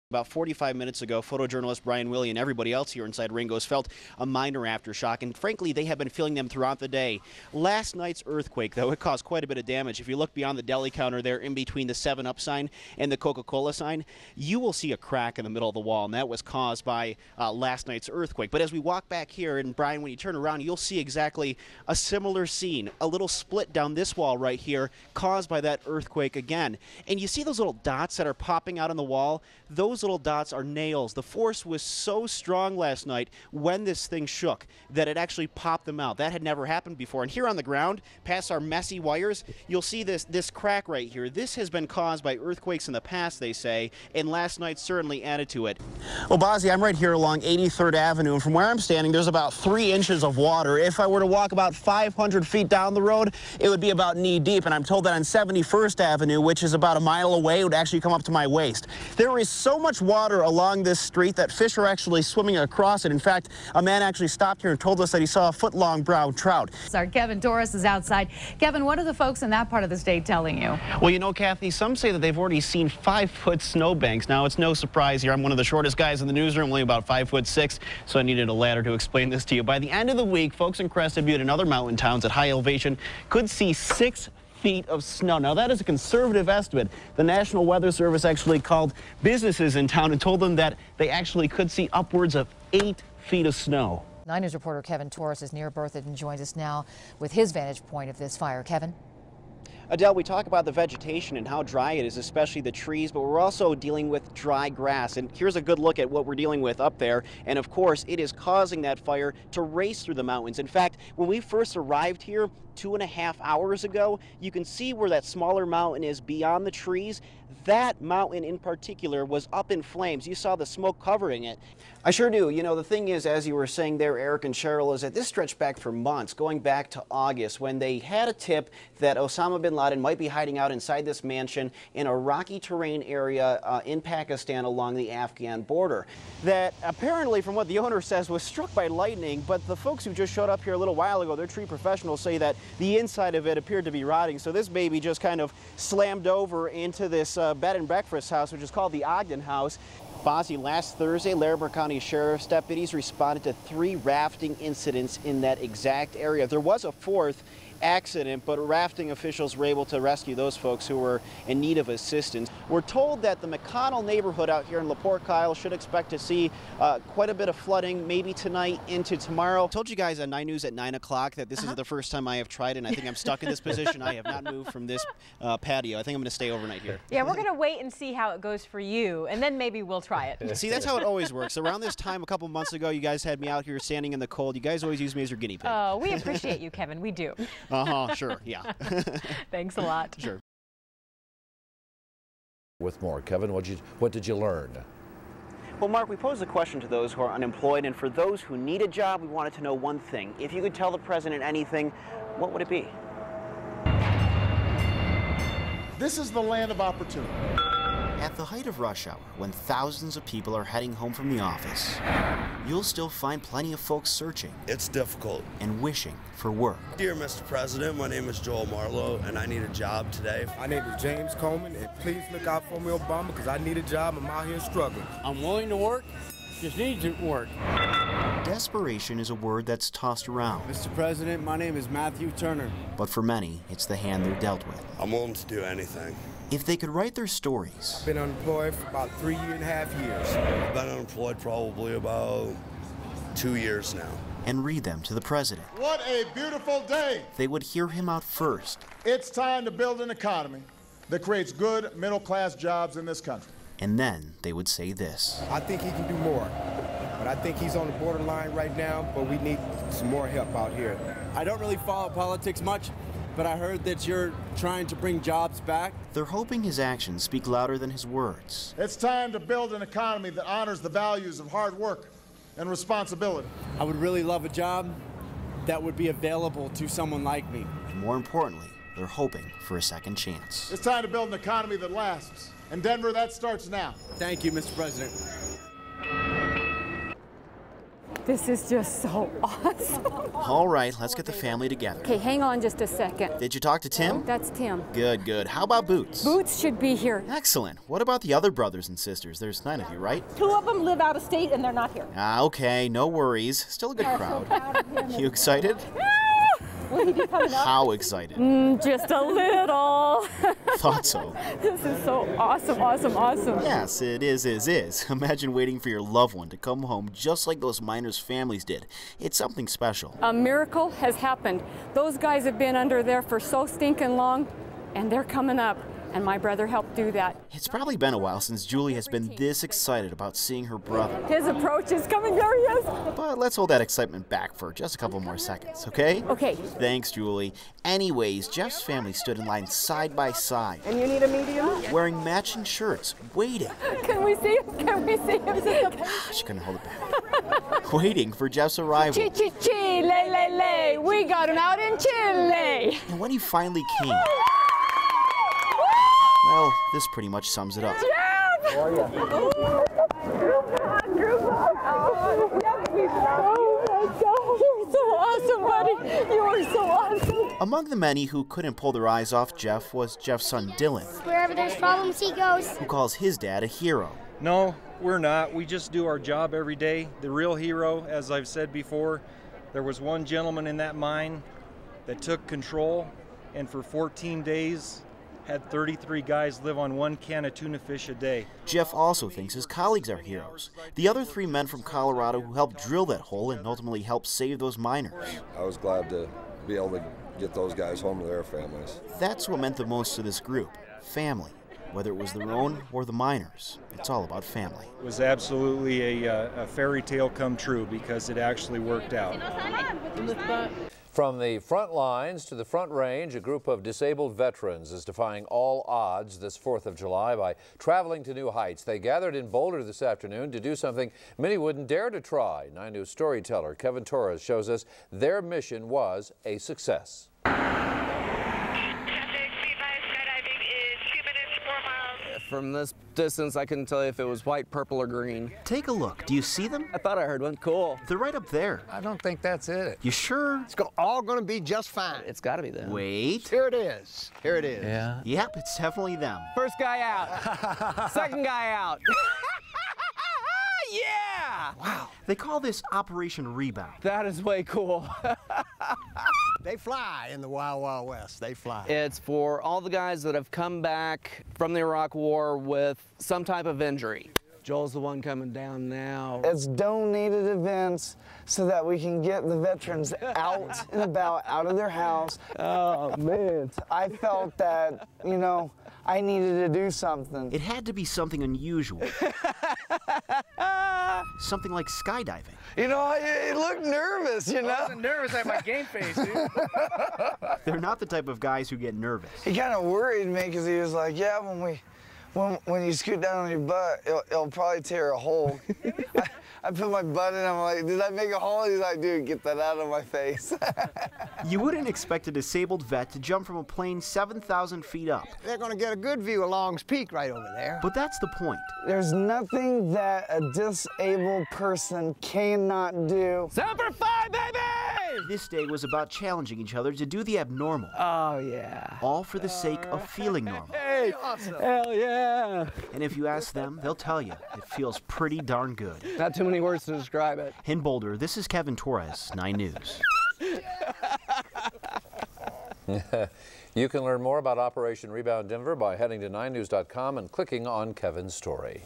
About 45 minutes ago, photojournalist Brian Willie and everybody else here inside Ringo's felt a minor aftershock, and frankly, they have been feeling them throughout the day. Last night's earthquake, though, it caused quite a bit of damage. If you look beyond the deli counter there, in between the 7-Up sign and the Coca-Cola sign, you will see a crack in the middle of the wall, and that was caused by last night's earthquake. But as we walk back here, and Brian, when you turn around, you'll see exactly a similar scene, a little split down this wall right here, caused by that earthquake again. And you see those little dots that are popping out on the wall? Those little dots are nails. The force was so strong last night when this thing shook that it actually popped them out. That had never happened before. And here on the ground, past our messy wires, you'll see this crack right here. This has been caused by earthquakes in the past, they say, and last night certainly added to it. Well, Bozzy, I'm right here along 83rd Avenue, and from where I'm standing, there's about 3 inches of water. If I were to walk about 500 feet down the road, it would be about knee deep, and I'm told that on 71st Avenue, which is about a mile away, it would actually come up to my waist. There is so much water along this street that fish are actually swimming across it. In fact, a man actually stopped here and told us that he saw a foot-long brown trout. Our Kevin Torres is outside. Kevin, what are the folks in that part of the state telling you? Well, you know, Kathy, some say that they've already seen 5-foot snowbanks. Now, it's no surprise here. I'm one of the shortest guys in the newsroom, only about 5'6", so I needed a ladder to explain this to you. By the end of the week, folks in Crested Butte and other mountain towns at high elevation could see 6 feet of snow. Now, that is a conservative estimate. The National Weather Service actually called businesses in town and told them that they actually could see upwards of 8 feet of snow. 9 News reporter Kevin Torres is near Berthoud and joins us now with his vantage point of this fire. Kevin? Adele, we talk about the vegetation and how dry it is, especially the trees, but we're also dealing with dry grass. And here's a good look at what we're dealing with up there. And of course, it is causing that fire to race through the mountains. In fact, when we first arrived here 2.5 hours ago, you can see where that smaller mountain is beyond the trees. That mountain in particular was up in flames. You saw the smoke covering it. I sure do. You know, the thing is, as you were saying there, Eric and Cheryl, is that this stretched back for months, going back to August, when they had a tip that Osama bin Laden might be hiding out inside this mansion in a rocky terrain area in Pakistan along the Afghan border. That apparently, from what the owner says, was struck by lightning, but the folks who just showed up here a little while ago, they're tree professionals, say that the inside of it appeared to be rotting, so this baby just kind of slammed over into this bed and breakfast house, which is called the Ogden House. Bozzy, last Thursday, Larimer County Sheriff's deputies responded to 3 rafting incidents in that exact area. There was a 4th accident, but rafting officials were able to rescue those folks who were in need of assistance. We're told that the McConnell neighborhood out here in LaPorte Kyle should expect to see quite a bit of flooding, maybe tonight into tomorrow. I told you guys on 9 News at 9 o'clock that this is the first time I have tried it, and I think I'm stuck in this position. I have not moved from this patio. I think I'm going to stay overnight here. Yeah, we're going to wait and see how it goes for you, and then maybe we'll try it. See, that's how it always works. Around this time, a couple months ago, you guys had me out here standing in the cold. You guys always use me as your guinea pig. Oh, we appreciate you, Kevin. We do. Sure, yeah. Thanks a lot. Sure. With more, Kevin, what did you learn? Well, Mark, we posed a question to those who are unemployed, and for those who need a job, we wanted to know one thing. If you could tell the president anything, what would it be? This is the land of opportunity. At the height of rush hour, when thousands of people are heading home from the office, you'll still find plenty of folks searching. It's difficult. And wishing for work. Dear Mr. President, my name is Joel Marlowe, and I need a job today. My name is James Coleman, and please look out for me, Obama, because I need a job. I'm out here struggling. I'm willing to work, just need to work. Desperation is a word that's tossed around. Mr. President, my name is Matthew Turner. But for many, it's the hand they're dealt with. I'm willing to do anything. If they could write their stories. I've been unemployed for about 3.5 years. I've been unemployed probably about 2 years now. And read them to the president. What a beautiful day. They would hear him out first. It's time to build an economy that creates good middle-class jobs in this country. And then they would say this. I think he can do more. But I think he's on the borderline right now, but we need some more help out here. I don't really follow politics much, but I heard that you're trying to bring jobs back. They're hoping his actions speak louder than his words. It's time to build an economy that honors the values of hard work and responsibility. I would really love a job that would be available to someone like me. And more importantly, they're hoping for a second chance. It's time to build an economy that lasts. In Denver, that starts now. Thank you, Mr. President. This is just so awesome. All right, let's get the family together. Okay, hang on just a second. Did you talk to Tim? That's Tim. Good, good. How about Boots? Boots should be here. Excellent. What about the other brothers and sisters? There's 9 of you, right? 2 of them live out of state and they're not here. Ah, okay, no worries. Still a good crowd. You excited? Will he be coming up? How excited? Just a little. Thought so. This is so awesome, awesome, awesome. Yes, it is. Imagine waiting for your loved one to come home just like those miners' families did. It's something special. A miracle has happened. Those guys have been under there for so stinking long, and they're coming up. And my brother helped do that. It's probably been a while since Julie has been this excited about seeing her brother. His approach is coming. There he is. But let's hold that excitement back for just a couple more seconds, okay? Okay. Thanks, Julie. Anyways, Jeff's family stood in line side by side. And you need a medium? Wearing matching shirts, waiting. Can we see him? Can we see him? She couldn't hold it back. Waiting for Jeff's arrival. Chile. We got him out in Chile. And when he finally came, well, this pretty much sums it up. How are you? Oh my God, you're so awesome, buddy. You are so awesome. Among the many who couldn't pull their eyes off Jeff was Jeff's son Dylan, Wherever there's problems, he goes. who calls his dad a hero. No, we're not. We just do our job every day. The real hero, as I've said before, there was one gentleman in that mine that took control, and for 14 days, had 33 guys live on 1 can of tuna fish a day. Jeff also thinks his colleagues are heroes. The other 3 men from Colorado who helped drill that hole and ultimately helped save those miners. I was glad to be able to get those guys home to their families. That's what meant the most to this group, family. Whether it was their own or the miners, it's all about family. It was absolutely a fairy tale come true because it actually worked out. From the front lines to the Front Range, a group of disabled veterans is defying all odds this 4th of July by traveling to new heights. They gathered in Boulder this afternoon to do something many wouldn't dare to try. 9 News storyteller Kevin Torres shows us their mission was a success. From this distance, I couldn't tell you if it was white, purple, or green. Take a look. Do you see them? I thought I heard one. Cool. They're right up there. I don't think that's it. You sure? It's all going to be just fine. It's got to be them. Wait. Here it is. Here it is. Yeah. Yep, it's definitely them. First guy out. Second guy out. Yeah! Wow. They call this Operation Rebound. That is way cool. They fly in the Wild Wild West. They fly. It's for all the guys that have come back from the Iraq War with some type of injury. Joel's the one coming down now. It's donated events so that we can get the veterans out and about, out of their house. Oh, man. I felt that, you know, I needed to do something. It had to be something unusual. Something like skydiving. You know, he looked nervous, you know? I wasn't nervous at my game face, dude. They're not the type of guys who get nervous. He kind of worried me because he was like, yeah, when you scoot down on your butt, it'll probably tear a hole. I put my butt in, I'm like, did I make a hole? He's like, dude, get that out of my face. You wouldn't expect a disabled vet to jump from a plane 7,000 feet up. They're going to get a good view of Long's Peak right over there. But that's the point. There's nothing that a disabled person cannot do. Semper Fi, baby! This day was about challenging each other to do the abnormal. Oh, yeah. All for the sake of feeling normal. Hey, awesome. Hell yeah. And if you ask them, they'll tell you it feels pretty darn good. Not too many words to describe it. In Boulder, this is Kevin Torres, 9 News. You can learn more about Operation Rebound Denver by heading to 9news.com and clicking on Kevin's story.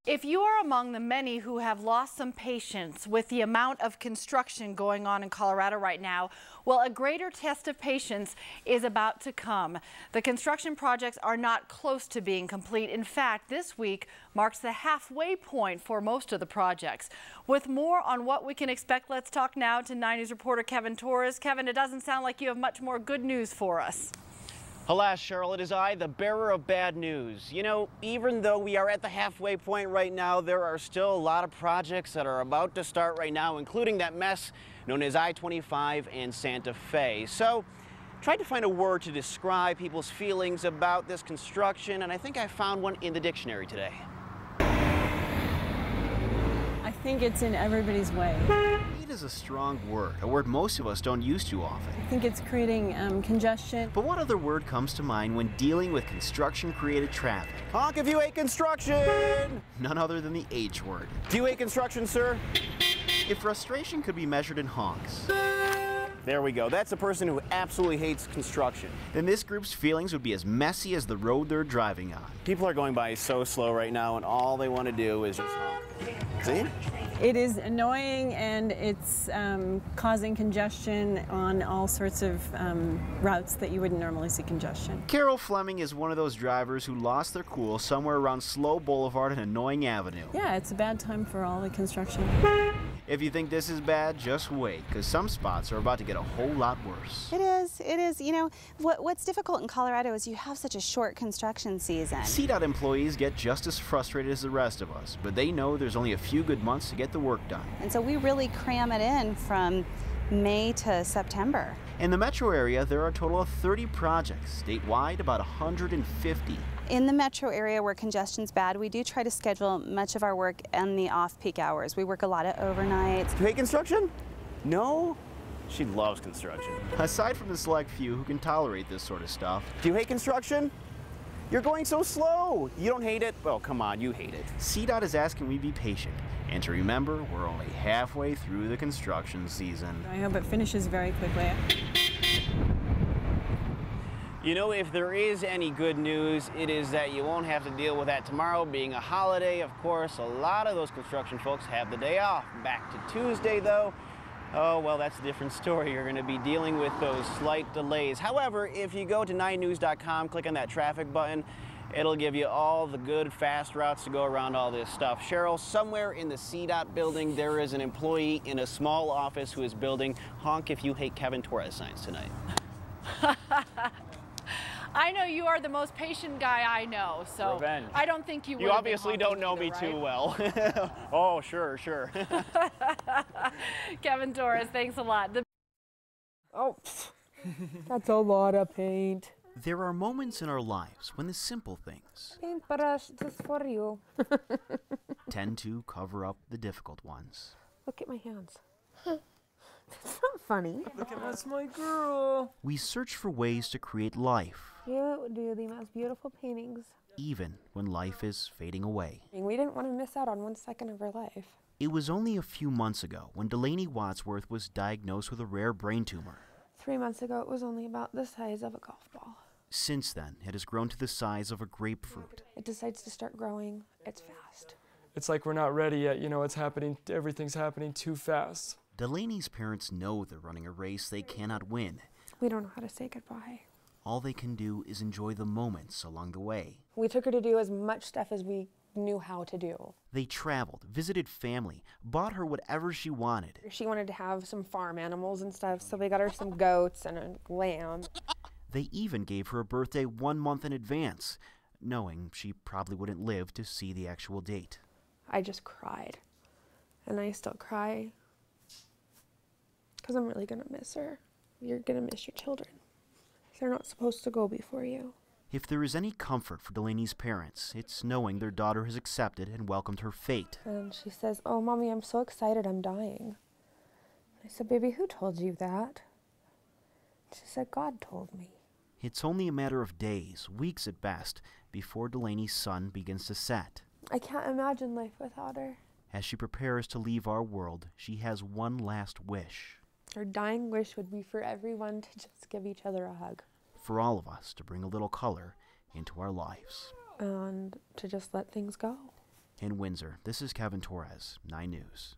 If you are among the many who have lost some patience with the amount of construction going on in Colorado right now, well, a greater test of patience is about to come. The construction projects are not close to being complete. In fact, this week marks the halfway point for most of the projects. With more on what we can expect, let's talk now to 9 News reporter Kevin Torres. Kevin, it doesn't sound like you have much more good news for us. Alas, Cheryl, it is I, the bearer of bad news. You know, even though we are at the halfway point right now, there are still a lot of projects that are about to start right now, including that mess known as I-25 and Santa Fe. So, tried to find a word to describe people's feelings about this construction, and I think I found one in the dictionary today. I think it's in everybody's way. Speed is a strong word, a word most of us don't use too often. I think it's creating congestion. But what other word comes to mind when dealing with construction-created traffic? Honk if you hate construction! None other than the H word. Do you hate construction, sir? If frustration could be measured in honks, there we go. That's a person who absolutely hates construction. then this group's feelings would be as messy as the road they're driving on. People are going by so slow right now, and all they want to do is just honk. See? It is annoying, and it's causing congestion on all sorts of routes that you wouldn't normally see congestion. Carol Fleming is one of those drivers who lost their cool somewhere around Slow Boulevard and Annoying Avenue. Yeah, it's a bad time for all the construction. If you think this is bad, just wait, because some spots are about to get a whole lot worse. It is. You know, what's difficult in Colorado is you have such a short construction season. CDOT employees get just as frustrated as the rest of us, but they know there's only a few good months to get the work done. And so we really cram it in from May to September. In the metro area, there are a total of 30 projects. Statewide, about 150. In the metro area where congestion's bad, we do try to schedule much of our work in the off-peak hours. We work a lot of overnights. Do you hate construction? No? She loves construction. Aside from the select few who can tolerate this sort of stuff. Do you hate construction? You're going so slow. You don't hate it? Well, come on, you hate it. CDOT is asking we be patient and to remember we're only halfway through the construction season. I hope it finishes very quickly. You know, if there is any good news, it is that you won't have to deal with that tomorrow being a holiday. Of course, a lot of those construction folks have the day off. Back to Tuesday, though. Oh, well, that's a different story. You're going to be dealing with those slight delays. However, if you go to 9news.com, click on that traffic button, it'll give you all the good, fast routes to go around all this stuff. Cheryl, somewhere in the CDOT building, there is an employee in a small office who is building honk if you hate Kevin Torres signs tonight. I know you are the most patient guy I know, so Revenge. I don't think you would. You obviously don't know either, me right? too well. Oh, sure. Kevin Torres, thanks a lot. Oh, that's a lot of paint. There are moments in our lives when the simple things Paintbrush just for you. tend to cover up the difficult ones. Look at my hands. That's not funny. Look at that's my girl. We search for ways to create life, You do the most beautiful paintings. even when life is fading away. We didn't want to miss out on 1 second of our life. It was only a few months ago when Delaney Wadsworth was diagnosed with a rare brain tumor. 3 months ago, it was only about the size of a golf ball. Since then, it has grown to the size of a grapefruit. It decides to start growing. It's fast. It's like we're not ready yet. You know, it's happening. Everything's happening too fast. Delaney's parents know they're running a race they cannot win. We don't know how to say goodbye. All they can do is enjoy the moments along the way. We took her to do as much stuff as we knew how to do. They traveled, visited family, bought her whatever she wanted. She wanted to have some farm animals and stuff, so we got her some goats and a lamb. They even gave her a birthday 1 month in advance, knowing she probably wouldn't live to see the actual date. I just cried. And I still cry. Because I'm really going to miss her. You're going to miss your children. They're not supposed to go before you. If there is any comfort for Delaney's parents, it's knowing their daughter has accepted and welcomed her fate. And she says, "Oh, Mommy, I'm so excited I'm dying." I said, "Baby, who told you that?" She said, "God told me." It's only a matter of days, weeks at best, before Delaney's sun begins to set. I can't imagine life without her. As she prepares to leave our world, she has one last wish. Her dying wish would be for everyone to just give each other a hug. For all of us to bring a little color into our lives. And to just let things go. In Windsor, this is Kevin Torres, 9 News.